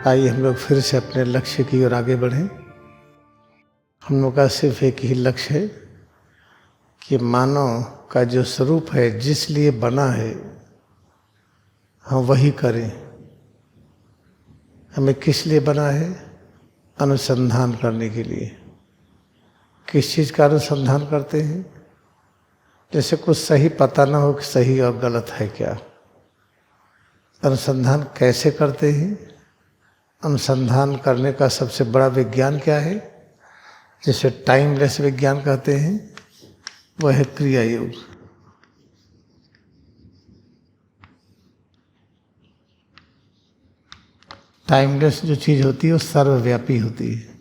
आइए हम लोग फिर से अपने लक्ष्य की ओर आगे बढ़ें। हम लोग का सिर्फ एक ही लक्ष्य है कि मानव का जो स्वरूप है, जिस लिए बना है, हम वही करें। हमें किस लिए बना है? अनुसंधान करने के लिए। किस चीज़ का अनुसंधान करते हैं? जैसे कुछ सही पता ना हो कि सही और गलत है क्या। अनुसंधान कैसे करते हैं? अनुसंधान करने का सबसे बड़ा विज्ञान क्या है, जिसे टाइमलेस विज्ञान कहते हैं, वह है क्रिया योग। टाइमलेस जो चीज़ होती है वो सर्वव्यापी होती है।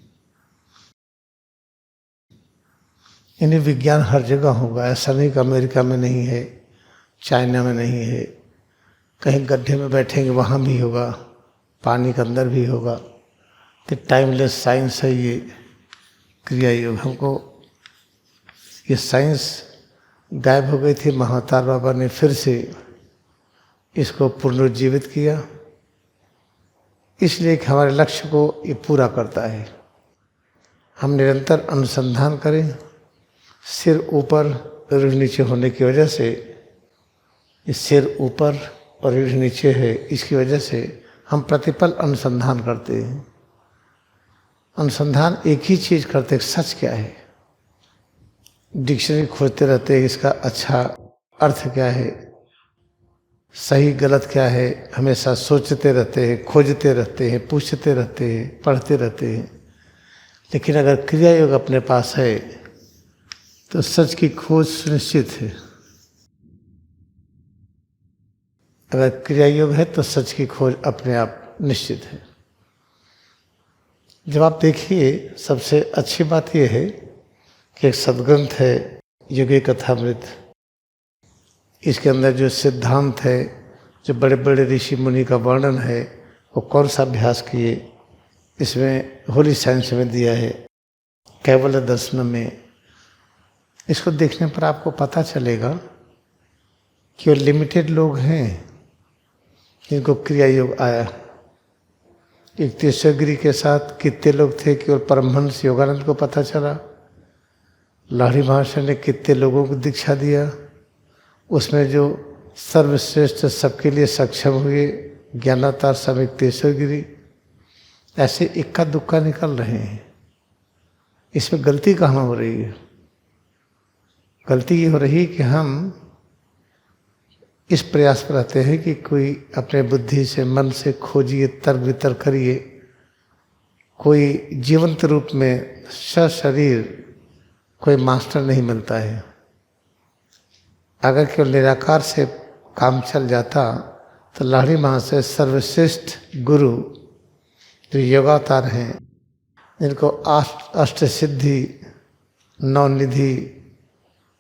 यानी विज्ञान हर जगह होगा। ऐसा नहीं कि अमेरिका में नहीं है, चाइना में नहीं है, कहीं गड्ढे में बैठेंगे वहाँ भी होगा, पानी के अंदर भी होगा। तो टाइमलेस साइंस है ये क्रिया योग। हमको ये साइंस गायब हो गई थी, महाअवतार बाबा ने फिर से इसको पुनरुज्जीवित किया, इसलिए कि हमारे लक्ष्य को ये पूरा करता है। हम निरंतर अनुसंधान करें। सिर ऊपर रीढ़ नीचे होने की वजह से, इस सिर ऊपर और रीढ़ नीचे है, इसकी वजह से हम प्रतिपल अनुसंधान करते हैं। अनुसंधान एक ही चीज़ करते हैं, सच क्या है। डिक्शनरी खोजते रहते हैं, इसका अच्छा अर्थ क्या है, सही गलत क्या है, हमेशा सोचते रहते हैं, खोजते रहते हैं, पूछते रहते हैं, पढ़ते रहते हैं। लेकिन अगर क्रिया योग अपने पास है तो सच की खोज सुनिश्चित है। अगर क्रिया योग है तो सच की खोज अपने आप निश्चित है। जब आप देखिए, सबसे अच्छी बात यह है कि एक सद्ग्रंथ है योगी कथामृत। इसके अंदर जो सिद्धांत है, जो बड़े बड़े ऋषि मुनि का वर्णन है, वो कौन सा अभ्यास किए, इसमें होली साइंस में दिया है, केवल दर्शन में। इसको देखने पर आपको पता चलेगा कि वो लिमिटेड लोग हैं जिनको क्रिया योग आया। युक्तेश्वर गिरी के साथ कितने लोग थे, केवल परमहंस योगानंद को पता चला। लाहिड़ी महाशय ने कितने लोगों को दीक्षा दिया, उसमें जो सर्वश्रेष्ठ सबके लिए सक्षम हुए, ज्ञानावतार स्वामी युक्तेश्वर गिरी। ऐसे इक्का दुक्का निकल रहे हैं। इसमें गलती कहाँ हो रही है? गलती ये हो रही है कि हम इस प्रयास पर रहते हैं कि कोई अपने बुद्धि से, मन से खोजिए, तर्क वितर्क करिए। कोई जीवंत रूप में सशरीर कोई मास्टर नहीं मिलता है। अगर केवल निराकार से काम चल जाता तो लाहिड़ी महाशय सर्वश्रेष्ठ गुरु जो योगावतार हैं, जिनको अष्ट सिद्धि, नौ निधि,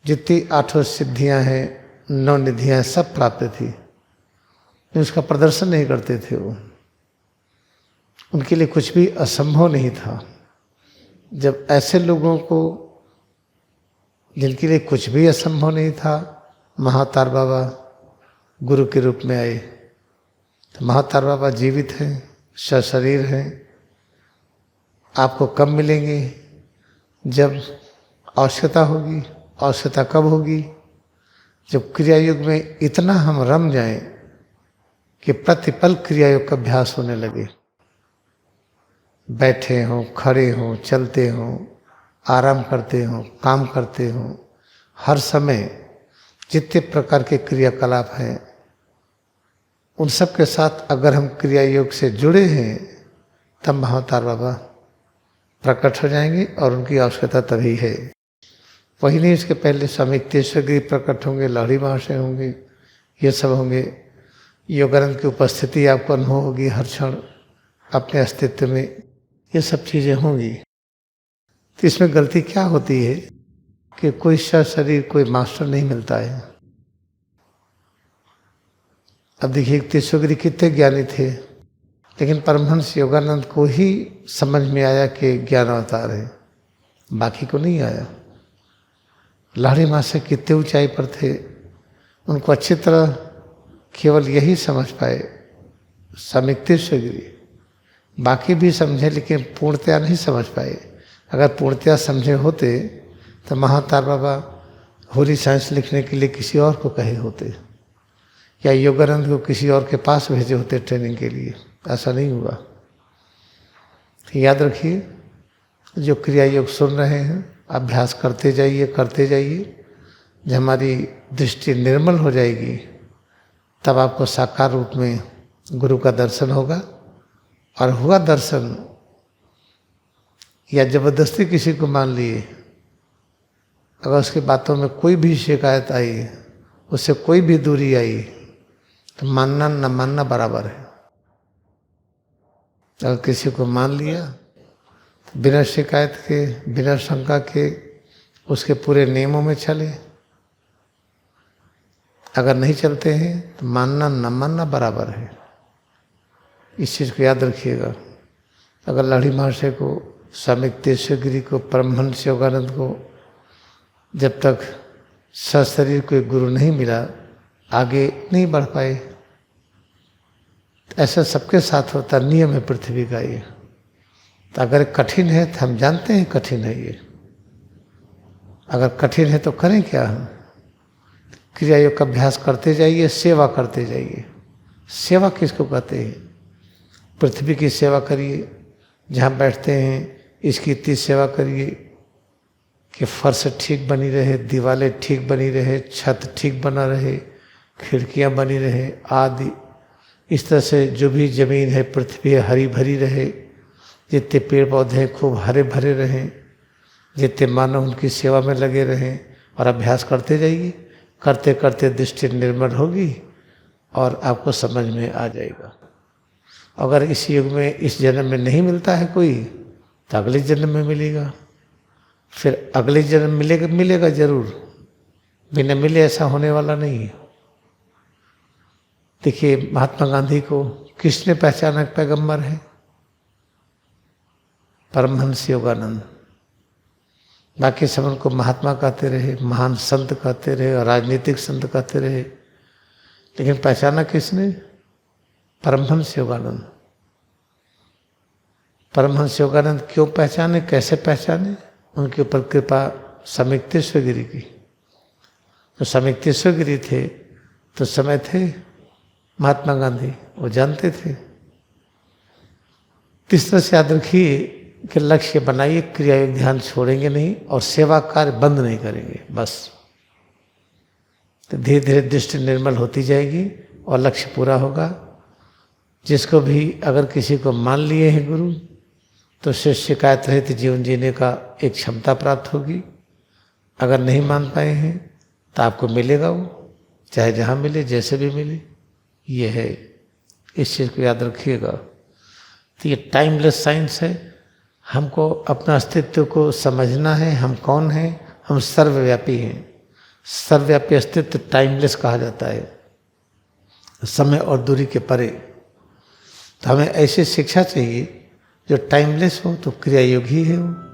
जितनी 8 सिद्धियां हैं, 9 निधियां सब प्राप्त थी, उसका प्रदर्शन नहीं करते थे। वो, उनके लिए कुछ भी असंभव नहीं था। जब ऐसे लोगों को, जिनके लिए कुछ भी असंभव नहीं था, महाअवतार बाबा गुरु के रूप में आए, तो महाअवतार बाबा जीवित हैं, सशरीर हैं। आपको कब मिलेंगे? जब आवश्यकता होगी। आवश्यकता कब होगी? जब क्रिया योग में इतना हम रम जाएं कि प्रतिपल क्रिया योग का अभ्यास होने लगे। बैठे हों, खड़े हों, चलते हों, आराम करते हों, काम करते हों, हर समय जितने प्रकार के क्रियाकलाप हैं, उन सब के साथ अगर हम क्रिया योग से जुड़े हैं, तब महाअवतार बाबा प्रकट हो जाएंगे। और उनकी आवश्यकता तभी है। वही नहीं, इसके पहले स्वामी युक्तेश्वर गिरी प्रकट होंगे, लाहिड़ी महाशय होंगे, ये सब होंगे। योगानंद की उपस्थिति आपको अनुभव होगी हर क्षण अपने अस्तित्व में। ये सब चीज़ें होंगी। तो इसमें गलती क्या होती है कि कोई शरीर, कोई मास्टर नहीं मिलता है। अब देखिए, युक्तेश्वर गिरी कितने ज्ञानी थे, लेकिन परमहंस योगानंद को ही समझ में आया कि ज्ञान अवतार है, बाकी को नहीं आया। लाहिड़ी महाशय कितने ऊंचाई पर थे, उनको अच्छी तरह केवल यही समझ पाए स्वामी युक्तेश्वर गिरी। बाकी भी समझे लेकिन पूर्णतया नहीं समझ पाए। अगर पूर्णतया समझे होते तो महातार बाबा होली साइंस लिखने के लिए किसी और को कहे होते, या योगानंद को किसी और के पास भेजे होते ट्रेनिंग के लिए। ऐसा नहीं हुआ। याद रखिए, जो क्रिया योग सुन रहे हैं, अभ्यास करते जाइए। जब हमारी दृष्टि निर्मल हो जाएगी तब आपको साकार रूप में गुरु का दर्शन होगा। और हुआ दर्शन, या जबरदस्ती किसी को मान लिए, अगर उसकी बातों में कोई भी शिकायत आई, उससे कोई भी दूरी आई, तो मानना न मानना बराबर है। अगर किसी को मान लिया तो बिना शिकायत के, बिना शंका के उसके पूरे नियमों में चले। अगर नहीं चलते हैं तो मानना न मानना बराबर है। इस चीज़ को याद रखिएगा। अगर लाड़ी महाशय को, स्वामी तेश्वर गिरी को, परमहंस योगानंद को जब तक सशरीर कोई गुरु नहीं मिला, आगे नहीं बढ़ पाए। ऐसा सबके साथ होता, नियम है पृथ्वी का ये। तो अगर कठिन है तो हम जानते हैं कठिन है ये। अगर कठिन है तो करें क्या हम? क्रिया योग का अभ्यास करते जाइए, सेवा करते जाइए। सेवा किसको कहते हैं? पृथ्वी की सेवा करिए, जहाँ बैठते हैं इसकी इतनी सेवा करिए कि फर्श ठीक बनी रहे, दीवारें ठीक बनी रहे, छत ठीक बना रहे, खिड़कियाँ बनी रहे आदि। इस तरह से जो भी जमीन है, पृथ्वी है, हरी भरी रहे। जितने पेड़ पौधे हैं खूब हरे भरे रहें। जितने मानव उनकी सेवा में लगे रहें। और अभ्यास करते जाइए। करते करते दृष्टि निर्मल होगी और आपको समझ में आ जाएगा। अगर इस युग में, इस जन्म में नहीं मिलता है कोई, तो अगले जन्म में मिलेगा। फिर अगले जन्म मिलेगा जरूर। बिना मिले ऐसा होने वाला नहीं है। देखिए, महात्मा गांधी को किसने पहचाना पैगंबर है? परमहंस योगानंद। बाकी सब उनको महात्मा कहते रहे, महान संत कहते रहे और राजनीतिक संत कहते रहे, लेकिन पहचाना किसने? परमहंस योगानंद। परमहंस योगानंद क्यों पहचाने, कैसे पहचाने? उनके ऊपर कृपा स्वामी तेश्वर गिरी की। तो स्वामी तेश्वर गिरी थे तो समय थे महात्मा गांधी, वो जानते थे। इस तरह से याद रखिए कि लक्ष्य बनाइए, क्रिया योग ध्यान छोड़ेंगे नहीं और सेवा कार्य बंद नहीं करेंगे, बस। तो धीरे धीरे दृष्टि निर्मल होती जाएगी और लक्ष्य पूरा होगा। जिसको भी, अगर किसी को मान लिए हैं गुरु, तो उससे शिकायत रहित जीवन जीने का एक क्षमता प्राप्त होगी। अगर नहीं मान पाए हैं तो आपको मिलेगा वो, चाहे जहाँ मिले, जैसे भी मिले। ये है, इस चीज़ को याद रखिएगा। तो ये टाइमलेस साइंस है। हमको अपना अस्तित्व को समझना है। हम कौन हैं? हम सर्वव्यापी हैं। सर्वव्यापी अस्तित्व टाइमलेस कहा जाता है, समय और दूरी के परे। तो हमें ऐसी शिक्षा चाहिए जो टाइमलेस हो, तो क्रिया योग ही है वो।